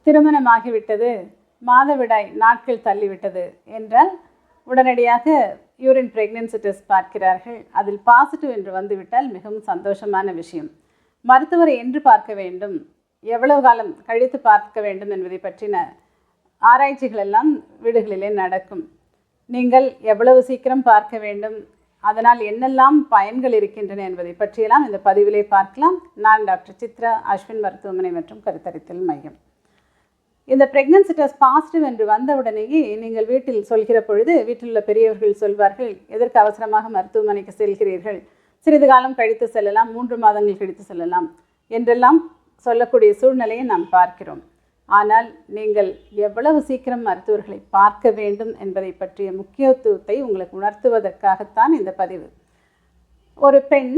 திருமணமாகிவிட்டது, மாதவிடாய் நாட்கள் தள்ளிவிட்டது என்றால் உடனடியாக யூரின் பிரெக்னன்சி டெஸ்ட் பார்க்கிறார்கள். அதில் பாசிட்டிவ் என்று வந்துவிட்டால் மிகவும் சந்தோஷமான விஷயம். மருத்துவரை என்று பார்க்க வேண்டும், எவ்வளவு காலம் கழித்து பார்க்க வேண்டும் என்பதை பற்றின ஆராய்ச்சிகள் எல்லாம் வீடுகளிலே நடக்கும். நீங்கள் எவ்வளவு சீக்கிரம் பார்க்க வேண்டும், அதனால் என்னெல்லாம் பயன்கள் இருக்கின்றன என்பதை பற்றியெல்லாம் இந்த பதிவிலே பார்க்கலாம். நான் டாக்டர் சித்ரா, அஸ்வின் மருத்துவமனை மற்றும் கருத்தரித்தல் மையம். இந்த பிரெக்னன்சி டெஸ்ட் பாசிட்டிவ் என்று வந்தவுடனேயே நீங்கள் வீட்டில் சொல்கிற பொழுது வீட்டில் உள்ள பெரியவர்கள் சொல்வார்கள், எதற்கு அவசரமாக மருத்துவமனைக்கு செல்கிறீர்கள், சிறிது காலம் கழித்து செல்லலாம், 3 மாதங்கள் கழித்து செல்லலாம் என்றெல்லாம் சொல்லக்கூடிய சூழ்நிலையை நாம் பார்க்கிறோம். ஆனால் நீங்கள் எவ்வளவு சீக்கிரம் மருத்துவர்களை பார்க்க வேண்டும் என்பதை பற்றிய முக்கியத்துவத்தை உங்களுக்கு உணர்த்துவதற்காகத்தான் இந்த பதிவு. ஒரு பெண்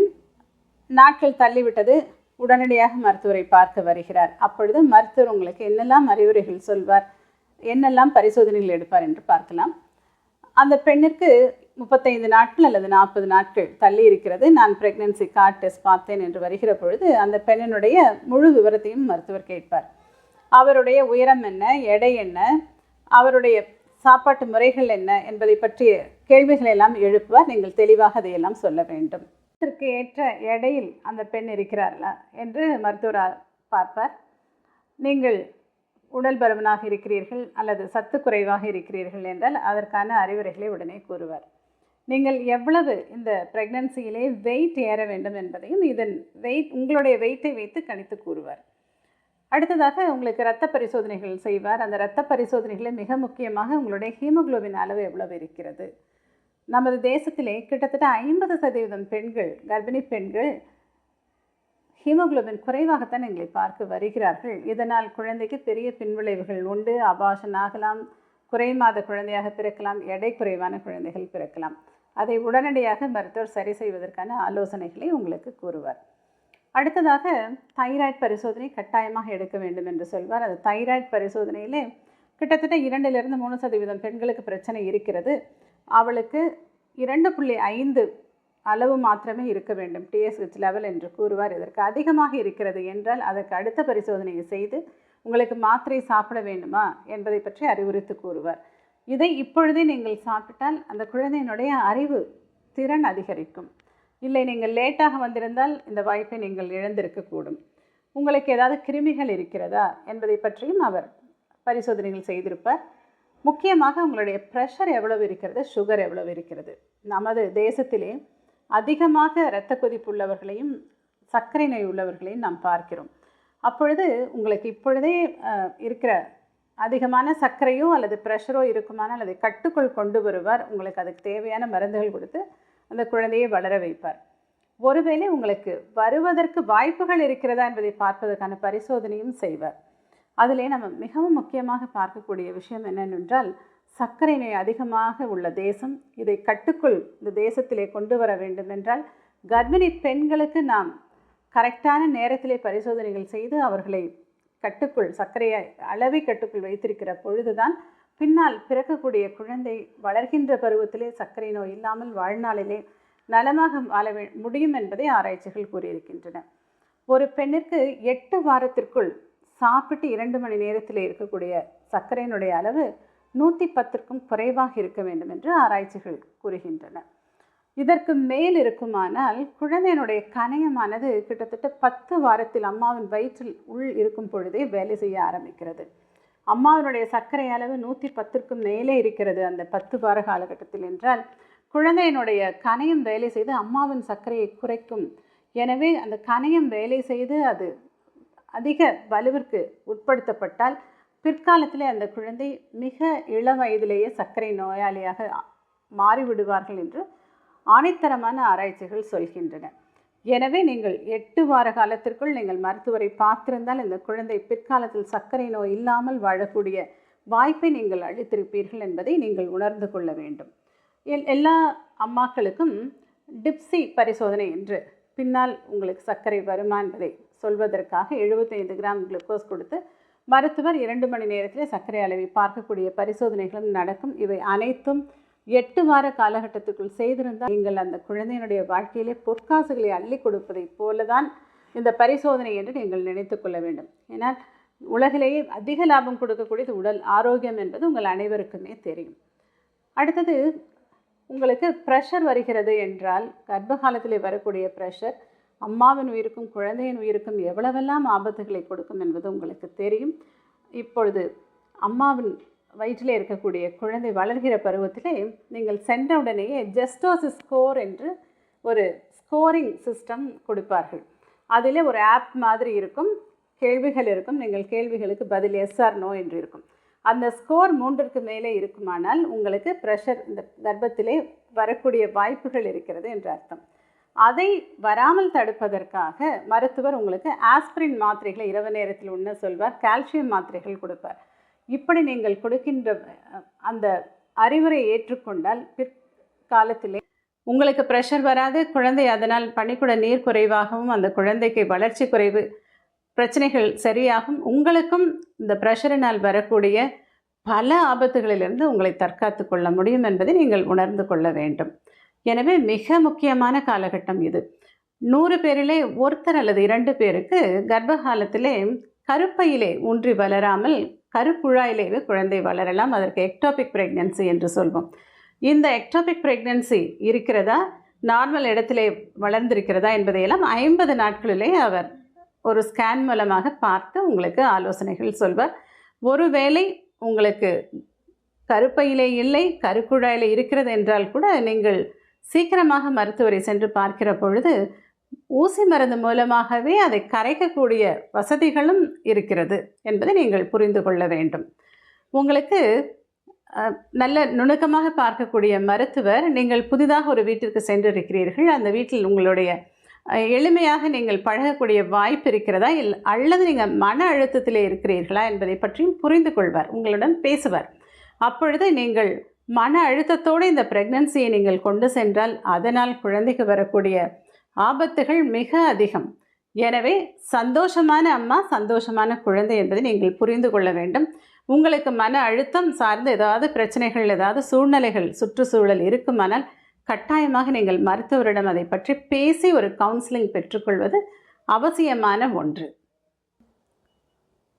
நாட்கள் தள்ளிவிட்டது, உடனடியாக மருத்துவரை பார்க்க வருகிறார். அப்பொழுது மருத்துவர் உங்களுக்கு என்னெல்லாம் அறிவுரைகள் சொல்வார், என்னெல்லாம் பரிசோதனைகள் எடுப்பார் என்று பார்க்கலாம். அந்த பெண்ணிற்கு 35 நாட்கள் அல்லது 40 நாட்கள் தள்ளி இருக்கிறது, நான் பிரெக்னன்சி கார்டு டெஸ்ட் பார்த்தேன் என்று வருகிற பொழுது அந்த பெண்ணினுடைய முழு விவரத்தையும் மருத்துவர் கேட்பார். அவருடைய உயரம் என்ன, எடை என்ன, அவருடைய சாப்பாட்டு முறைகள் என்ன என்பதை பற்றிய கேள்விகளை எல்லாம் எழுப்புவார். நீங்கள் தெளிவாக அதையெல்லாம் சொல்ல வேண்டும். இதற்கு ஏற்ற எடையில் அந்த பெண் இருக்கிறார்களா என்று மருத்துவர் பார்ப்பார். நீங்கள் உடல் பருமனாக இருக்கிறீர்கள் அல்லது சத்து குறைவாக இருக்கிறீர்கள் என்றால் அதற்கான அறிவுரைகளை உடனே கூறுவார். நீங்கள் எவ்வளவு இந்த பிரெக்னன்சியிலே வெயிட் ஏற வேண்டும் என்பதையும் இதன் உங்களுடைய வெயிட்டை வைத்து கணித்து கூறுவார். அடுத்ததாக உங்களுக்கு இரத்த பரிசோதனைகள் செய்வார். அந்த இரத்த பரிசோதனைகளில் மிக முக்கியமாக உங்களுடைய ஹீமோகுளோபின் அளவு எவ்வளவு இருக்கிறது. நமது தேசத்திலே கிட்டத்தட்ட 50% பெண்கள், கர்ப்பிணி பெண்கள் ஹீமோகுளோபின் குறைவாகத்தான் எங்களை பார்க்க வருகிறார்கள். இதனால் குழந்தைக்கு பெரிய பின்விளைவுகள் உண்டு. அபார்ஷன் ஆகலாம், குறை மாத குழந்தையாக பிறக்கலாம், எடை குறைவான குழந்தைகள் பிறக்கலாம். அதை உடனடியாக மருத்துவர் சரி செய்வதற்கான ஆலோசனைகளை உங்களுக்கு கூறுவார். அடுத்ததாக தைராய்டு பரிசோதனை கட்டாயமாக எடுக்க வேண்டும் என்று சொல்வார். அது தைராய்டு பரிசோதனையிலே கிட்டத்தட்ட 2-3% பெண்களுக்கு பிரச்சனை இருக்கிறது. அவளுக்கு 2.5 அளவு மாத்திரமே இருக்க வேண்டும், TSH லெவல் என்று கூறுவார். இதற்கு அதிகமாக இருக்கிறது என்றால் அதற்கு அடுத்த பரிசோதனையை செய்து உங்களுக்கு மாத்திரை சாப்பிட வேண்டுமா என்பதை பற்றி அறிவுறுத்து கூறுவார். இதை இப்பொழுதே நீங்கள் சாப்பிட்டால் அந்த குழந்தையினுடைய அறிவு திறன் அதிகரிக்கும். இல்லை, நீங்கள் லேட்டாக வந்திருந்தால் இந்த வாய்ப்பை நீங்கள் இழந்திருக்கக்கூடும். உங்களுக்கு ஏதாவது கிருமிகள் இருக்கிறதா என்பதை பற்றியும் அவர் பரிசோதனைகள் செய்திருப்பார். முக்கியமாக உங்களுடைய ப்ரெஷர் எவ்வளவு இருக்கிறது, சுகர் எவ்வளவு இருக்கிறது. நமது தேசத்திலே அதிகமாக இரத்த கொதிப்பு உள்ளவர்களையும் சர்க்கரை நோய் உள்ளவர்களையும் நாம் பார்க்கிறோம். அப்பொழுது உங்களுக்கு இப்பொழுதே இருக்கிற அதிகமான சர்க்கரையோ அல்லது ப்ரெஷரோ இருக்குமானால் அதை கட்டுக்குள் கொண்டு வருவார். உங்களுக்கு அதுக்கு தேவையான மருந்துகள் கொடுத்து அந்த குழந்தையை வளர வைப்பார். ஒருவேளை உங்களுக்கு வருவதற்கு வாய்ப்புகள் இருக்கிறதா என்பதை பார்ப்பதற்கான பரிசோதனையும் செய்வார். அதிலே நம்ம மிகவும் முக்கியமாக பார்க்கக்கூடிய விஷயம் என்னென்றால், சர்க்கரை நோய் அதிகமாக உள்ள தேசம். இதை கட்டுக்குள் இந்த தேசத்திலே கொண்டு வர வேண்டும் என்றால் கர்ப்பிணி பெண்களுக்கு நாம் கரெக்டான நேரத்திலே பரிசோதனைகள் செய்து அவர்களை கட்டுக்குள், சர்க்கரையை அளவை கட்டுக்குள் வைத்திருக்கிற பொழுதுதான் பின்னால் பிறக்கக்கூடிய குழந்தை வளர்கின்ற பருவத்திலே சர்க்கரை நோய் இல்லாமல் வாழ்நாளிலே நலமாக வாழ முடியும் என்பதை ஆராய்ச்சிகள் கூறியிருக்கின்றன. ஒரு பெண்ணிற்கு 8 வாரத்திற்குள் சாப்பிட்டு 2 மணி நேரத்தில் இருக்கக்கூடிய சர்க்கரையினுடைய அளவு 110க்கும் குறைவாக இருக்க வேண்டும் என்று ஆராய்ச்சிகள் கூறுகின்றன. இதற்கு மேல் இருக்குமானால் குழந்தையினுடைய கணையமானது கிட்டத்தட்ட 10 வாரத்தில் அம்மாவின் வயிற்றில் உள் இருக்கும் பொழுதே வேலை செய்ய ஆரம்பிக்கிறது. அம்மாவினுடைய சர்க்கரை அளவு 110க்கும் மேலே இருக்கிறது அந்த 10 வார காலகட்டத்தில் என்றால் குழந்தையினுடைய கணையம் வேலை செய்து அம்மாவின் சர்க்கரையை குறைக்கும். எனவே அந்த கணையம் வேலை செய்து அது அதிக வலுவிற்கு உட்படுத்தப்பட்டால் பிற்காலத்திலே அந்த குழந்தை மிக இள வயதிலேயே சர்க்கரை நோயாளியாக மாறிவிடுவார்கள் என்று ஆணித்தரமான ஆராய்ச்சிகள் சொல்கின்றன. எனவே நீங்கள் 8 வார காலத்திற்குள் நீங்கள் மருத்துவரை பார்த்திருந்தால் இந்த குழந்தை பிற்காலத்தில் சர்க்கரை நோய் இல்லாமல் வாழக்கூடிய வாய்ப்பை நீங்கள் அளித்திருப்பீர்கள் என்பதை நீங்கள் உணர்ந்து கொள்ள வேண்டும். எல்லா அம்மாக்களுக்கும் டிப்சி பரிசோதனை என்று பின்னால் உங்களுக்கு சர்க்கரை வருமா என்பதை சொல்வதற்காக 75 கிராம் குளுக்கோஸ் கொடுத்து மருத்துவர் 2 மணி நேரத்தில் சர்க்கரை அளவை பார்க்கக்கூடிய பரிசோதனைகளும் நடக்கும். இவை அனைத்தும் 8 வார காலகட்டத்துக்குள் செய்திருந்தால் நீங்கள் அந்த குழந்தையினுடைய வாழ்க்கையிலே பொற்காசுகளை அள்ளி கொடுப்பதை போலதான் இந்த பரிசோதனை என்று நீங்கள் நினைத்து கொள்ள வேண்டும். ஏன்னால் உலகிலேயே அதிக லாபம் கொடுக்கக்கூடியது உடல் ஆரோக்கியம் என்பது உங்கள் அனைவருக்குமே தெரியும். அடுத்தது, உங்களுக்கு ப்ரெஷர் வருகிறது என்றால், கர்ப்ப காலத்தில் வரக்கூடிய ப்ரெஷர் அம்மாவின் உயிருக்கும் குழந்தையின் உயிருக்கும் எவ்வளவெல்லாம் ஆபத்துகளை கொடுக்கும் என்பது உங்களுக்கு தெரியும். இப்பொழுது அம்மாவின் வயிற்றிலே இருக்கக்கூடிய குழந்தை வளர்கிற பருவத்திலே நீங்கள் சென்றவுடனேயே ஜெஸ்டோசிஸ் ஸ்கோர் என்று ஒரு ஸ்கோரிங் சிஸ்டம் கொடுப்பார்கள். அதில் ஒரு ஆப் மாதிரி இருக்கும், கேள்விகள் இருக்கும், நீங்கள் கேள்விகளுக்கு பதில் எஸ் ஆர் நோ என்று இருக்கும். அந்த ஸ்கோர் 3க்கு மேலே இருக்குமானால் உங்களுக்கு ப்ரெஷர் இந்த கர்ப்பத்திலே வரக்கூடிய வாய்ப்புகள் இருக்கிறது என்று அர்த்தம். அதை வராமல் தடுப்பதற்காக மருத்துவர் உங்களுக்கு ஆஸ்பிரின் மாத்திரைகளை இரவு நேரத்தில் உண்ண சொல்வார், கால்சியம் மாத்திரைகள் கொடுப்பார். இப்படி நீங்கள் கொடுக்கின்ற அந்த அறிவுரை ஏற்றுக்கொண்டால் பிற்காலத்திலே உங்களுக்கு ப்ரெஷர் வராது, குழந்தை அதனால் பனிக்குட நீர் குறைவாகவும் அந்த குழந்தைக்கு வளர்ச்சி குறைவு பிரச்சனைகள் சரியாகும். உங்களுக்கும் இந்த ப்ரெஷரினால் வரக்கூடிய பல ஆபத்துகளிலிருந்து உங்களை தற்காத்து கொள்ள முடியும் என்பதை நீங்கள் உணர்ந்து கொள்ள வேண்டும். எனவே மிக முக்கியமான காலகட்டம் இது. 100 பேரிலே ஒருத்தர் அல்லது 2 பேருக்கு கர்ப்ப காலத்திலே கருப்பையிலே ஊன்றி வளராமல் கருக்குழாயிலேயே குழந்தை வளரலாம். அதற்கு எக்டோபிக் பிரெக்னன்சி என்று சொல்வோம். இந்த எக்டோபிக் பிரெக்னன்சி இருக்கிறதா, நார்மல் இடத்திலே வளர்ந்திருக்கிறதா என்பதையெல்லாம் 50 நாட்களிலே அவர் ஒரு ஸ்கேன் மூலமாக பார்த்து உங்களுக்கு ஆலோசனைகள் சொல்வார். ஒருவேளை உங்களுக்கு கருப்பையிலே இல்லை, கருக்குழாயிலே இருக்கிறது என்றால் கூட நீங்கள் சீக்கிரமாக மருத்துவரை சென்று பார்க்கிற பொழுது ஊசி மருந்து மூலமாகவே அதை கரைக்கக்கூடிய வசதிகளும் இருக்கிறது என்பதை நீங்கள் புரிந்து கொள்ள வேண்டும். உங்களுக்கு நல்ல நுணுக்கமாக பார்க்கக்கூடிய மருத்துவர், நீங்கள் புதிதாக ஒரு வீட்டிற்கு சென்றிருக்கிறீர்கள், அந்த வீட்டில் உங்களுடைய எளிமையாக நீங்கள் பழகக்கூடிய வாய்ப்பு இருக்கிறதா அல்லது நீங்கள் மன அழுத்தத்திலே இருக்கிறீர்களா என்பதை பற்றியும் புரிந்து கொள்வார், உங்களுடன் பேசுவார். அப்பொழுது நீங்கள் மன அழுத்தத்தோடு இந்த பிரெக்னன்சியை நீங்கள் கொண்டு சென்றால் அதனால் குழந்தைக்கு வரக்கூடிய ஆபத்துகள் மிக அதிகம். எனவே சந்தோஷமான அம்மா, சந்தோஷமான குழந்தை என்பதை நீங்கள் புரிந்து கொள்ள வேண்டும். உங்களுக்கு மன அழுத்தம் சார்ந்த ஏதாவது பிரச்சனைகள், ஏதாவது சூழ்நிலைகள், சுற்றுச்சூழல் இருக்குமானால் கட்டாயமாக நீங்கள் மருத்துவரிடம் அதை பற்றி பேசி ஒரு கவுன்சிலிங் பெற்றுக்கொள்வது அவசியமான ஒன்று.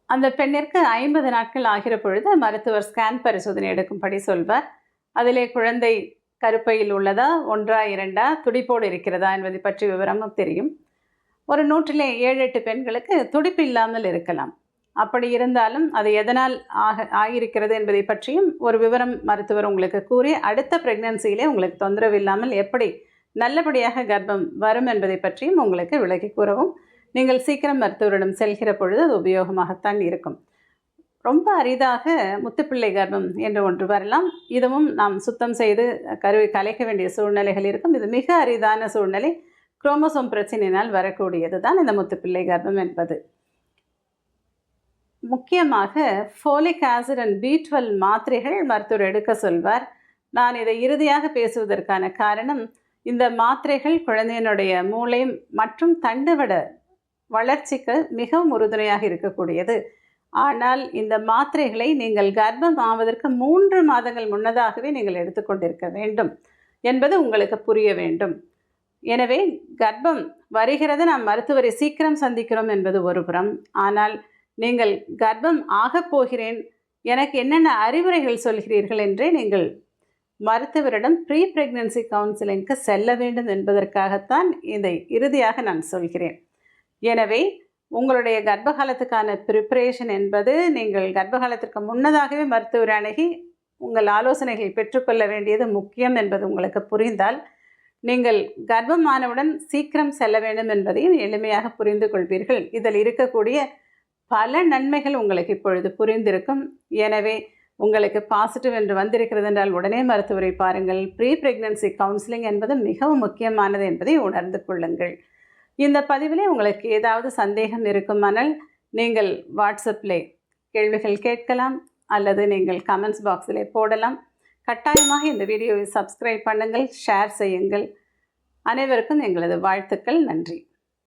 அந்த பெண்ணிற்கு 50 நாட்கள் ஆகிற பொழுது மருத்துவர் ஸ்கேன் பரிசோதனை எடுக்கும்படி சொல்வார். அதிலே குழந்தை கருப்பையில் உள்ளதா, 1ஆ 2ஆ, துடிப்போடு இருக்கிறதா என்பதை பற்றி விவரமும் தெரியும். ஒரு 100லே 7-8 பெண்களுக்கு துடிப்பு இல்லாமல் இருக்கலாம். அப்படி இருந்தாலும் அது எதனால் ஆகியிருக்கிறது என்பதை பற்றியும் ஒரு விவரம் மருத்துவர் உங்களுக்கு கூறி அடுத்த பிரெக்னன்சியிலே உங்களுக்கு தொந்தரவு இல்லாமல் எப்படி நல்லபடியாக கர்ப்பம் வரும் என்பதை பற்றியும் உங்களுக்கு விளக்கி கூறவும் நீங்கள் சீக்கிரம் மருத்துவரிடம் செல்கிற பொழுது அது உபயோகமாகத்தான் இருக்கும். ரொம்ப அரிதாக முத்துப்பிள்ளை கர்ப்பம் என்று ஒன்று வரலாம். இதுவும் நாம் சுத்தம் செய்து கருவை கலைக்க வேண்டிய சூழ்நிலைகள் இருக்கும். இது மிக அரிதான சூழ்நிலை, குரோமோசோம் பிரச்சனையினால் வரக்கூடியது தான் இந்த முத்துப்பிள்ளை கர்ப்பம் என்பது. முக்கியமாக ஃபோலிக் ஆசிட் அண்ட் B12 மாத்திரைகள் மருத்துவர் எடுக்க சொல்வார். நான் இதை இறுதியாக பேசுவதற்கான காரணம், இந்த மாத்திரைகள் குழந்தையினுடைய மூளை மற்றும் தண்டுவட வளர்ச்சிக்கு மிகவும் உறுதுணையாக இருக்கக்கூடியது. ஆனால் இந்த மாத்திரைகளை நீங்கள் கர்ப்பம் ஆவதற்கு 3 மாதங்கள் முன்னதாகவே நீங்கள் எடுத்துக்கொண்டிருக்க வேண்டும் என்பது உங்களுக்கு புரிய வேண்டும். எனவே கர்ப்பம் வருகிறது, நாம் மருத்துவரை சீக்கிரம் சந்திக்கிறோம் என்பது ஒரு புறம். ஆனால் நீங்கள் கர்ப்பம் ஆகப் போகிறேன், எனக்கு என்னென்ன அறிவுரைகள் சொல்கிறீர்கள் என்றே நீங்கள் மருத்துவரிடம் ப்ரீ பிரெக்னன்சி கவுன்சிலிங்க்கு செல்ல வேண்டும் என்பதற்காகத்தான் இதை இறுதியாக நான் சொல்கிறேன். எனவே உங்களுடைய கர்ப்பகாலத்துக்கான ப்ரிப்பரேஷன் என்பது நீங்கள் கர்ப்பகாலத்திற்கு முன்னதாகவே மருத்துவரை அணுகி உங்கள் ஆலோசனைகளை பெற்றுக்கொள்ள வேண்டியது முக்கியம் என்பது உங்களுக்கு புரிந்தால் நீங்கள் கர்ப்பமானவுடன் சீக்கிரம் செல்ல வேண்டும் என்பதையும் எளிமையாக புரிந்து கொள்வீர்கள். இதில் இருக்கக்கூடிய பல நன்மைகள் உங்களுக்கு இப்பொழுது புரிந்திருக்கும். எனவே உங்களுக்கு பாசிட்டிவ் என்று வந்திருக்கிறது என்றால் உடனே மருத்துவரை பாருங்கள். ப்ரீ பிரெக்னன்சி கவுன்சிலிங் என்பது மிகவும் முக்கியமானது என்பதை உணர்ந்து கொள்ளுங்கள். இந்த பதிவிலே உங்களுக்கு ஏதாவது சந்தேகம் இருக்குமானால் நீங்கள் வாட்ஸ்அப்பில் கேள்விகள் கேட்கலாம் அல்லது நீங்கள் கமெண்ட்ஸ் பாக்ஸில் போடலாம். கட்டாயமாக இந்த வீடியோவை சப்ஸ்கிரைப் பண்ணுங்கள், ஷேர் செய்யுங்கள். அனைவருக்கும் எங்களது வாழ்த்துக்கள். நன்றி.